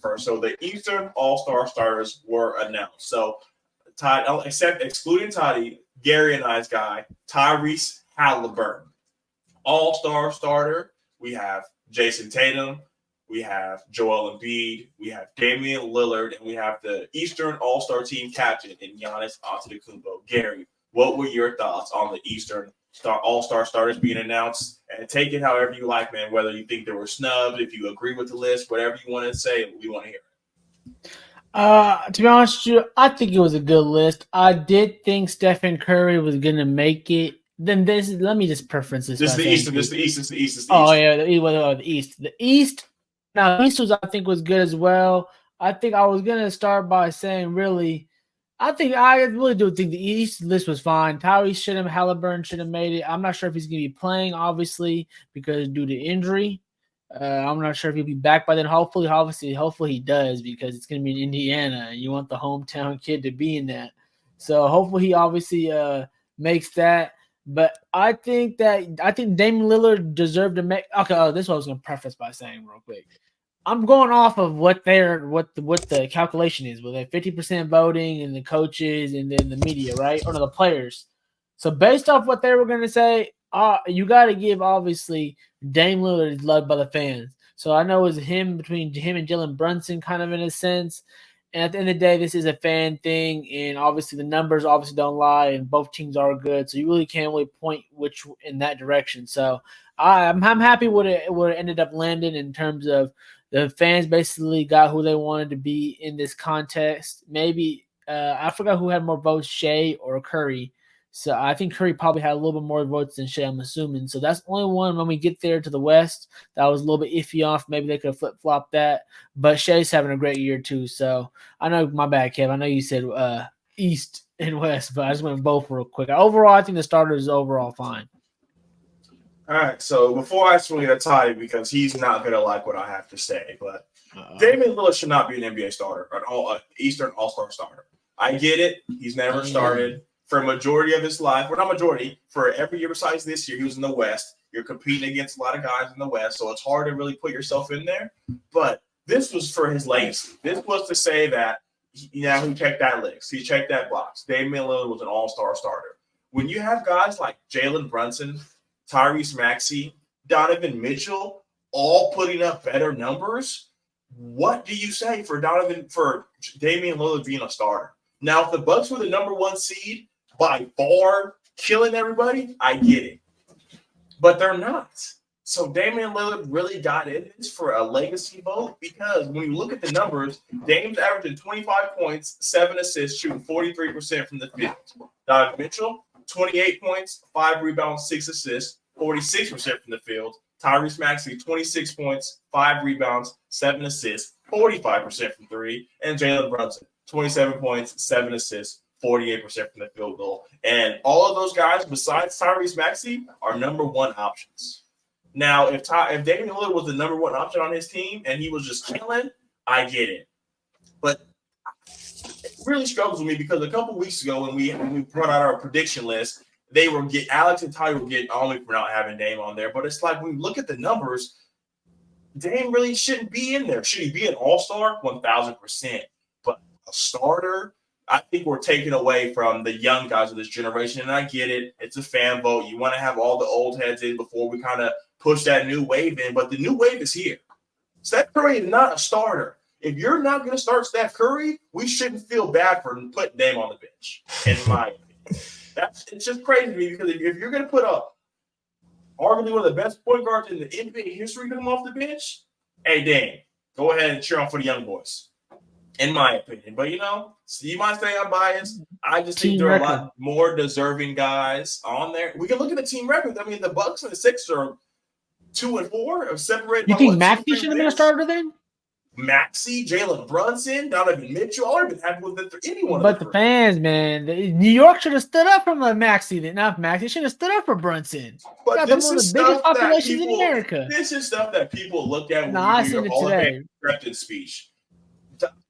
first. So the Eastern All-Star starters were announced. So excluding Toddy, Garry and I's guy, Tyrese Halliburton. All-Star starter, we have Jason Tatum, we have Joel Embiid, we have Damian Lillard, and we have the Eastern All-Star team captain in Giannis Antetokounmpo. Garry, what were your thoughts on the Eastern All-Star starters being announced? And take it however you like, man, whether you think they were snubbed, if you agree with the list, whatever you want to say, we want to hear it. To be honest with you, I think it was a good list. I did think Stephen Curry was going to make it. Then let me just preference this. This is the East. Oh, yeah, the East. The East. Now, the East I think was good as well. I think I was going to start by saying, really, I really do think the East list was fine. Tyrese Halliburton should have made it. I'm not sure if he's going to be playing, obviously, because due to injury. I'm not sure if he'll be back by then. Hopefully he does, because it's going to be in Indiana. You want the hometown kid to be in that. So hopefully he obviously makes that. But I think Damian Lillard deserved to make. Okay, this is what I was going to preface by saying real quick. I'm going off of what the calculation is with that 50% voting and the coaches and then the media, right? Or no, the players. So based off what they were going to say, you got to give obviously Dame Lillard is loved by the fans. So I know it was between him and Jalen Brunson, kind of in a sense. And at the end of the day, this is a fan thing, and obviously the numbers obviously don't lie, and both teams are good. So you really can't really point which in that direction. So I'm happy with it where it ended up landing in terms of the fans basically got who they wanted to be in this contest. Maybe I forgot who had more votes, Shea or Curry. So I think Curry probably had a little bit more votes than Shea, I'm assuming. So that's the only one when we get there to the West that was a little bit iffy off. Maybe they could have flip-flopped that. But Shea's having a great year too. So I know, my bad, Kev. I know you said East and West, but I just went both real quick. Overall, I think the starters is overall fine. All right, so before I swing it at Ty, because he's not going to like what I have to say, but Damian Lillard should not be an NBA starter, an Eastern All-Star starter. I get it. He's never started. For a majority of his life, well, not majority, for every year besides this year, he was in the West. You're competing against a lot of guys in the West, so it's hard to really put yourself in there. But this was for his legacy. This was to say that, he checked that list. He checked that box. Damian Lillard was an all-star starter. When you have guys like Jalen Brunson, Tyrese Maxey, Donovan Mitchell, all putting up better numbers, what do you say for Damian Lillard being a starter? Now, if the Bucks were the number one seed, by far killing everybody, I get it. But they're not. So Damian Lillard really got in this for a legacy vote, because when you look at the numbers, Dame's averaging 25 points, 7 assists, shooting 43% from the field. Donovan Mitchell, 28 points, 5 rebounds, 6 assists, 46% from the field. Tyrese Maxey, 26 points, 5 rebounds, 7 assists, 45% from 3. And Jalen Brunson, 27 points, 7 assists, 48% from the field goal. And all of those guys, besides Tyrese Maxey, are number one options. Now, if Damian Lillard was the number one option on his team and he was just killing, I get it. But it really struggles with me, because a couple weeks ago when we brought out our prediction list, Alex and Ty were getting on me for not having Dame on there. But it's like, when you look at the numbers, Dame really shouldn't be in there. Should he be an all-star? 1,000%. But a starter, I think we're taking away from the young guys of this generation. And I get it. It's a fan vote. You want to have all the old heads in before we kind of push that new wave in. But the new wave is here. Steph Curry is not a starter. If you're not going to start Steph Curry, we shouldn't feel bad for putting Dame on the bench, in my opinion. It's just crazy to me, because if you're going to put arguably one of the best point guards in the NBA history come off the bench, hey, Dame, go ahead and cheer on for the young boys, in my opinion. But, you might say I'm biased. I just think there are a lot more deserving guys on there. We can look at the team records. I mean, the Bucks and the Sixers are 2-4, of separated. You think Maxey should have been a starter then? Maxey, Jalen Brunson, Donovan Mitchell. I would have been happy with anyone. But the fans, man, New York should have stood up for Maxey. Not Maxey. Should have stood up for Brunson. But this is one of the biggest populations in America. This is stuff that people look at when you hear Hall of Fame acceptance speech.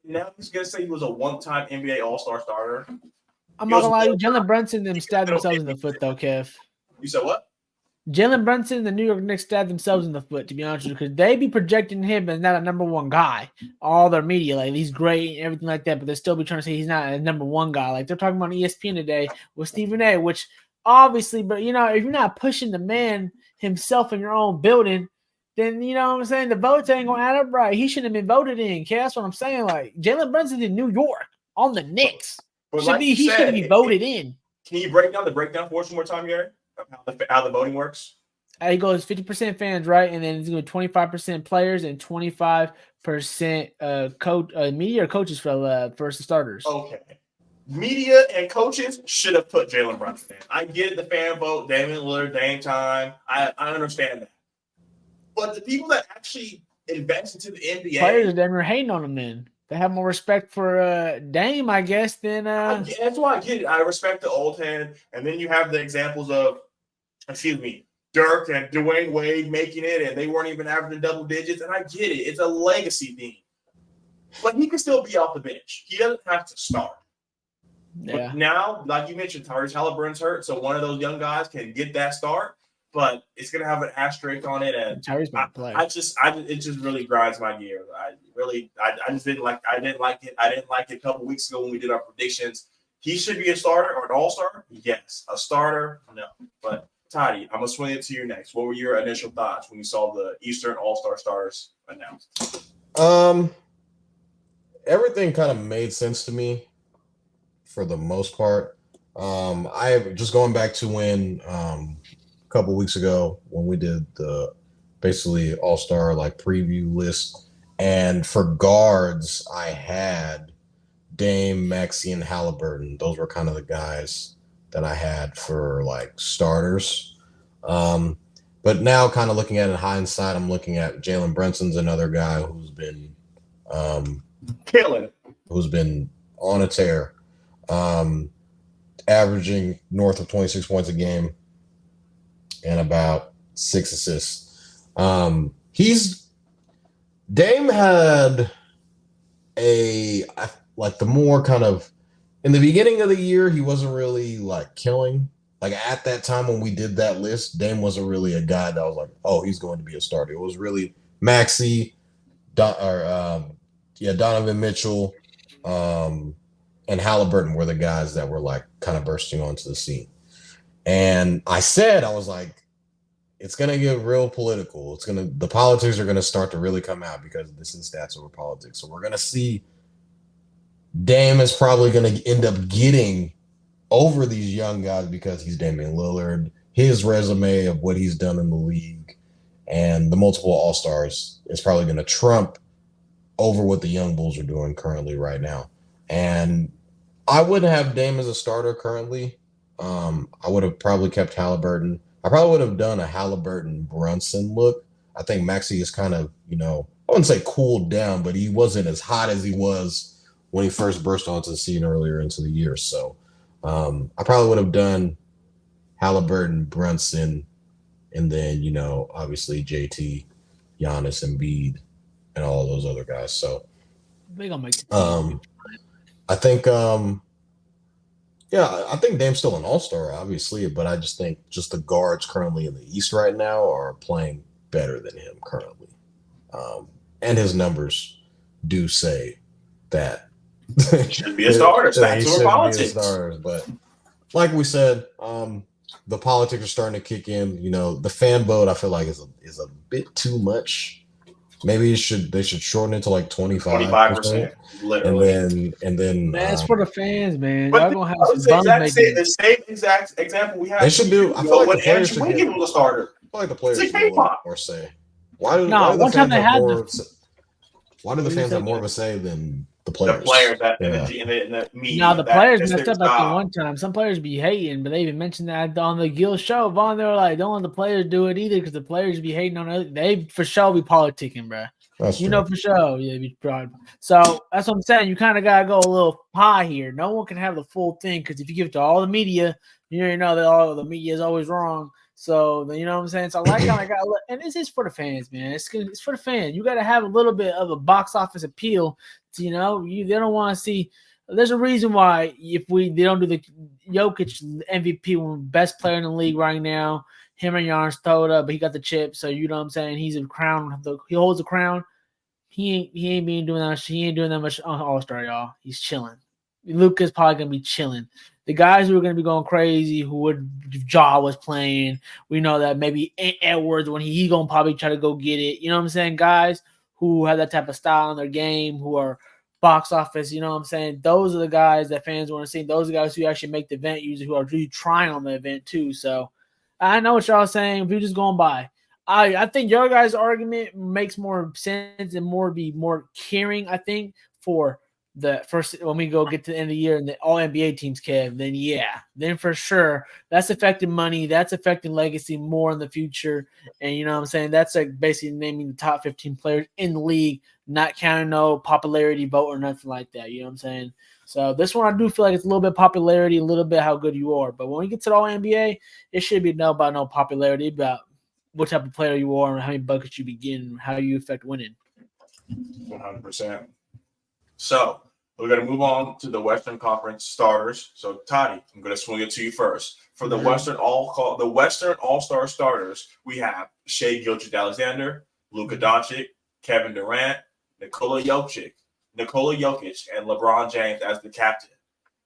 Now he's going to say he was a one-time NBA All-Star starter. I'm not going to lie. Jalen Brunson stabbed themselves in the foot, though, Kev. You said what? Jalen Brunson and the New York Knicks stabbed themselves in the foot, to be honest with you, because they be projecting him as not a number one guy. All their media, like he's great and everything like that, but they still be trying to say he's not a number one guy. Like they're talking about ESPN today with Stephen A., which obviously, but if you're not pushing the man himself in your own building, then you know what I'm saying, the votes ain't gonna add up right. He shouldn't have been voted in. Okay? That's what I'm saying. Like Jalen Brunson in New York on the Knicks. He should be voted in. Can you break down for us one more time, Gary? How the voting works? It goes 50% fans, right? And then it's going to 25% players and 25% media or coaches for the starters. Okay. Media and coaches should have put Jalen Brunson in. I get the fan vote, Damian Lillard, Dame time. I understand that. But the people that actually invest into the NBA. Players are hating on him then. They have more respect for Dame, I guess, than that's why I get it. I respect the old head. And then you have the examples of, Dirk and Dwayne Wade making it, and they weren't even averaging double digits. And I get it. It's a legacy thing. But he can still be off the bench. He doesn't have to start. Yeah. But now, like you mentioned, Tyrese Halliburton's hurt, so one of those young guys can get that start. But it's going to have an asterisk on it, and it just really grinds my gear. I just didn't like. I didn't like it. I didn't like it a couple weeks ago when we did our predictions. He should be a starter or an all-star. Yes, a starter. No, but Toddy, I'm gonna swing it to you next. What were your initial thoughts when you saw the Eastern All-Star starters announced? Everything kind of made sense to me for the most part. I just going back to when a couple weeks ago when we did the basically all-star like preview list, and for guards I had Dame, Maxey, and Halliburton. Those were kind of the guys that I had for like starters. But now kind of looking at it in hindsight, I'm looking at Jalen Brunson's another guy who's been killing it, who's been on a tear, averaging north of 26 points a game and about 6 assists. Dame had the more kind of in the beginning of the year, he wasn't really like killing. Like at that time when we did that list, Dame wasn't really a guy that was like, oh, he's going to be a starter. It was really Maxey, Donovan Mitchell, and Halliburton were the guys that were like kind of bursting onto the scene. And I was like, it's going to get real political. The politics are going to start to really come out because this is stats over politics. So we're going to see Dame is probably going to end up getting over these young guys because he's Damian Lillard, his resume of what he's done in the league, and the multiple All-Stars is probably going to trump over what the young Bulls are doing currently right now. And I wouldn't have Dame as a starter currently. I would have probably kept Halliburton. I probably would have done a Halliburton-Brunson look. I think Maxey is kind of, I wouldn't say cooled down, but he wasn't as hot as he was when he first burst onto the scene earlier into the year. So I probably would have done Halliburton, Brunson, and then, obviously JT, Giannis, Embiid, and all those other guys. So they gonna make the team. I think I think Dame's still an all-star, obviously, but I just think just the guards currently in the East right now are playing better than him currently. And his numbers do say that should be a starter. But like we said, the politics are starting to kick in. The fan vote I feel like is a bit too much. Maybe they should shorten it to like 25%, literally. And then that's for the fans, man. But gonna have the same exact example we have. They should do. I feel like the players should get a starter. I feel like the players should get more say. Why do the fans have more of a say than the players? The players in the media. Now the players messed up at the one time. Some players be hating, but they even mentioned that on the Gill show. Vaughn, they were like, "Don't let the players do it either," because the players be hating on it. They for sure be politicking, bro. That's true. For sure. Yeah, be proud. So that's what I'm saying. You kind of gotta go a little pie here. No one can have the full thing because if you give it to all the media, you know that all the media is always wrong. So you know what I'm saying. So I kind of got, and this is for the fans, man. It's for the fans. You got to have a little bit of a box office appeal. They don't want to see. There's a reason why they don't do the Jokic MVP, best player in the league right now. him and Giannis throw it up, but he got the chip. So you know what I'm saying? He's a crown. He holds the crown. He ain't been doing that. He ain't doing that much on All-Star, y'all. He's chilling. Luka's probably gonna be chilling. The guys who are gonna be going crazy, who would if Ja was playing, we know that maybe Edwards when he gonna probably try to go get it. You know what I'm saying? Guys who have that type of style in their game, who are box office. You know what I'm saying? Those are the guys that fans want to see. Those are the guys who actually make the event, usually who are really trying on the event too. So I know what y'all are saying. If you're just going by. I think your guys' argument makes more sense and be more caring, I think, for the first when we go get to the end of the year and the all NBA teams, Kev, then for sure that's affecting money, that's affecting legacy more in the future. And you know what I'm saying? That's like basically naming the top 15 players in the league, not counting no popularity vote or nothing like that. You know what I'm saying? So this one I do feel like it's a little bit popularity, a little bit how good you are. But when we get to the all NBA, it should be about no popularity, about what type of player you are and how many buckets you begin, how you affect winning. 100%. So we're going to move on to the Western Conference starters. So Toddy, I'm going to swing it to you first. For the Western All-Star starters, we have Shai Gilgeous-Alexander, Luka Doncic, Kevin Durant, Nikola Jokic, and LeBron James as the captain.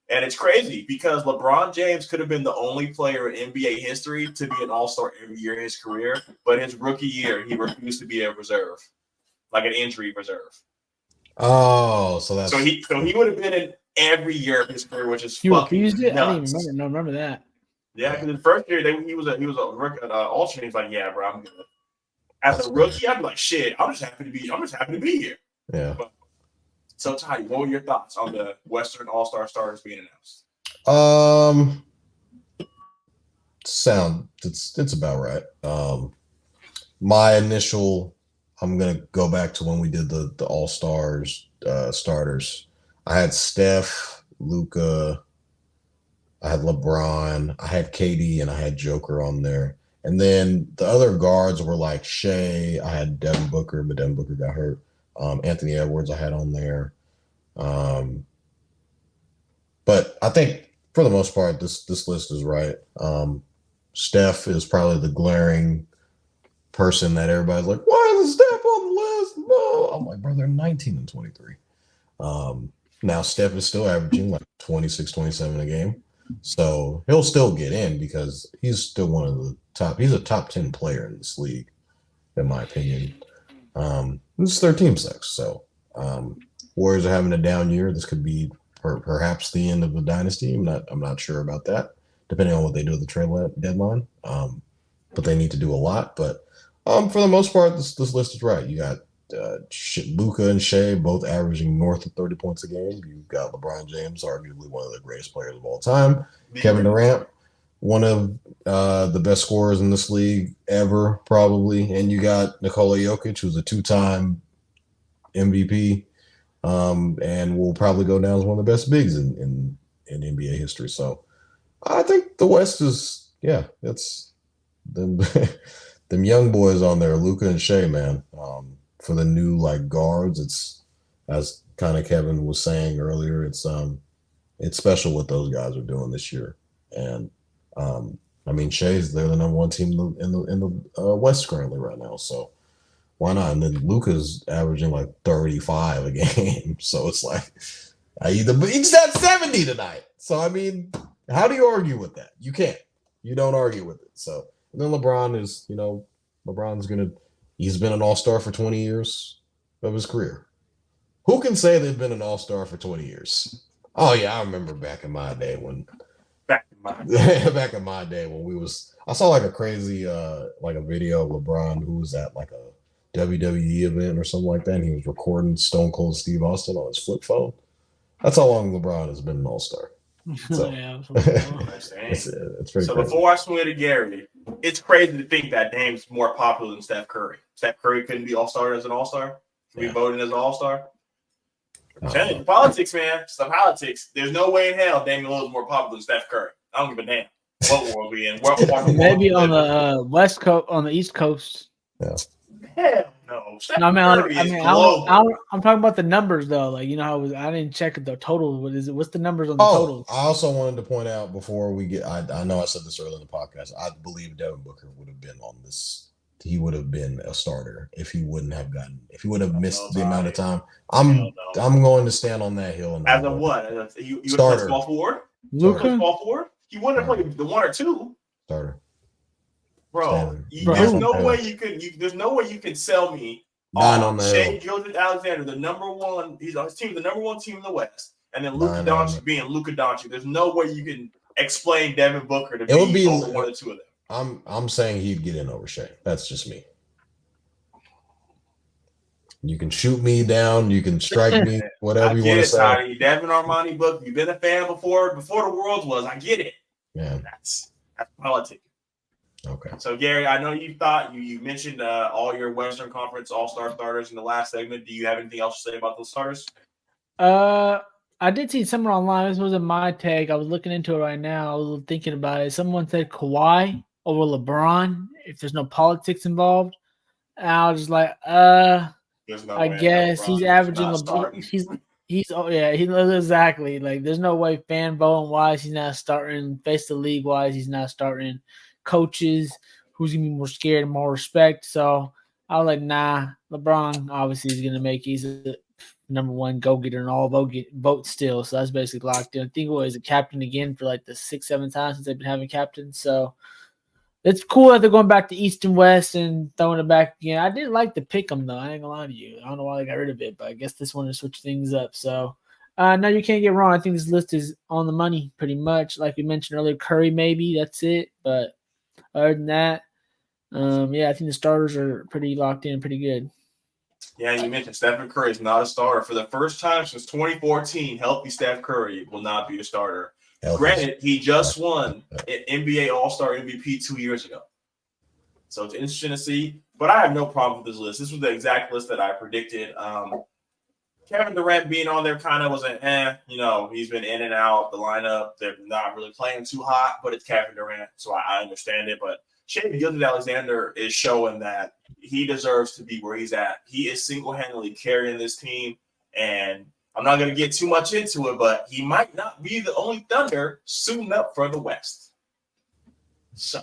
And it's crazy because LeBron James could have been the only player in NBA history to be an all-star every year in his career, but his rookie year, he refused to be a reserve, like an injury reserve. Oh, so he would have been in every year of his career, which is he fucking refused it? nuts. I didn't even remember that. Yeah, because in the first year he was an alternate. He's like, yeah, bro, I'm good. As a rookie, I'd be like, shit, I'm just happy to be here. Yeah. So, Ty, what were your thoughts on the Western All-Star starters being announced? It's about right. My initial, I'm gonna go back to when we did the All-Stars starters. I had Steph, Luka, I had LeBron, I had KD, and I had Joker on there. And then the other guards were like Shea. I had Devin Booker, but Devin Booker got hurt. Anthony Edwards I had on there. But I think for the most part, this list is right. Steph is probably the glaring person that everybody's like, why is Steph on the list? No. I'm like, bro, they're 19 and 23. Now Steph is still averaging like 26, 27 a game. So he'll still get in because he's still one of the top. He's a top 10 player in this league, in my opinion. This is their team sucks. So Warriors are having a down year. This could be perhaps the end of the dynasty. I'm not sure about that, depending on what they do at the trade deadline. But they need to do a lot. But for the most part, this list is right. You got Luka and Shea both averaging north of 30 points a game. You've got LeBron James, arguably one of the greatest players of all time. Kevin Durant, one of the best scorers in this league ever, probably. And you got Nikola Jokic, who's a two-time MVP, and will probably go down as one of the best bigs in NBA history. So I think the West is, it's them young boys on there, Luka and Shea, man. For the new like guards, it's, as kind of Kevin was saying earlier, it's special what those guys are doing this year. And I mean, they're the number one team in the West currently right now. So why not? And then Luka's averaging like 35 a game. So it's like, he just had 70 tonight. So I mean, how do you argue with that? You can't. You don't argue with it. So and then LeBron is, he's been an all-star for 20 years of his career. Who can say they've been an all-star for 20 years? Oh yeah, I remember back in my day when I saw like a crazy like a video of LeBron who was at like a WWE event or something like that, and he was recording Stone Cold Steve Austin on his flip phone. That's how long LeBron has been an all-star. So, it's pretty so crazy. Before I swing it to Gary, it's crazy to think that Dame's more popular than Steph Curry. Steph Curry couldn't be all-star as an all-star. We voted as an all-star. Telling you, politics, man. Some politics. There's no way in hell Damian Lillard is more popular than Steph Curry. I don't give a damn what world we in. Maybe on the West Coast, on the East Coast. Yeah. Hell no. Steph No, I mean, Curry is global. I'm talking about the numbers though. Like, you know how it was, I didn't check the total. What is it? What's the numbers on the total? I also wanted to point out before we get. I know I said this earlier in the podcast. I believe Devin Booker would have been on this. He would have been a starter if he wouldn't have gotten. If he would have missed the amount of time. I'm going to stand on that hill. And as a what? You would play small forward. Luka? Small forward. He wouldn't have played the 1 or 2. Starter. Bro, there's no way you can. There's no way you can sell me on Shai Gilgeous-Alexander, the number one. He's on his team, the number one team in the West, and then Luka Doncic being Luka Doncic. There's no way you can explain Devin Booker to be over 1 or 2 of them. I'm saying he'd get in over Shai. That's just me. You can shoot me down. You can strike me. Whatever you want to say. Toddy. Devin Armani Book. You've been a fan before the world was. I get it. Yeah, that's politics. Okay. So Gary, I know you thought you mentioned all your Western Conference All-Star starters in the last segment. Do you have anything else to say about those starters? I did see somewhere online. This wasn't my take. I was looking into it right now. I was thinking about it. Someone said Kawhi over LeBron if there's no politics involved. And I was just like, I guess he's averaging. He's exactly like. There's no way fan voting wise he's not starting. Face the league wise he's not starting. Coaches who's gonna be more scared and more respect. So I was like, nah. LeBron obviously is gonna make. He's a number one go getter and all vote still. So that's basically locked in. I think he's a captain again for like the 6-7 times since they've been having captains. So it's cool that they're going back to East and West and throwing it back again. I didn't like to pick them though. I ain't gonna lie to you. I don't know why they got rid of it, but I guess this one to switch things up. So no, you can't get wrong. I think this list is on the money pretty much. Like we mentioned earlier, Curry maybe that's it. But other than that, yeah, I think the starters are pretty locked in, pretty good. Yeah, you mentioned Stephen Curry is not a starter. For the first time since 2014, healthy Steph Curry will not be a starter. Granted, he just won an NBA All-Star MVP 2 years ago. So it's interesting to see. But I have no problem with this list. This was the exact list that I predicted. Kevin Durant being on there kind of was he's been in and out the lineup. They're not really playing too hot, but it's Kevin Durant, so I understand it. But Shai Gilgeous-Alexander is showing that he deserves to be where he's at. He is single-handedly carrying this team, and I'm not going to get too much into it, but he might not be the only Thunder suiting up for the West. So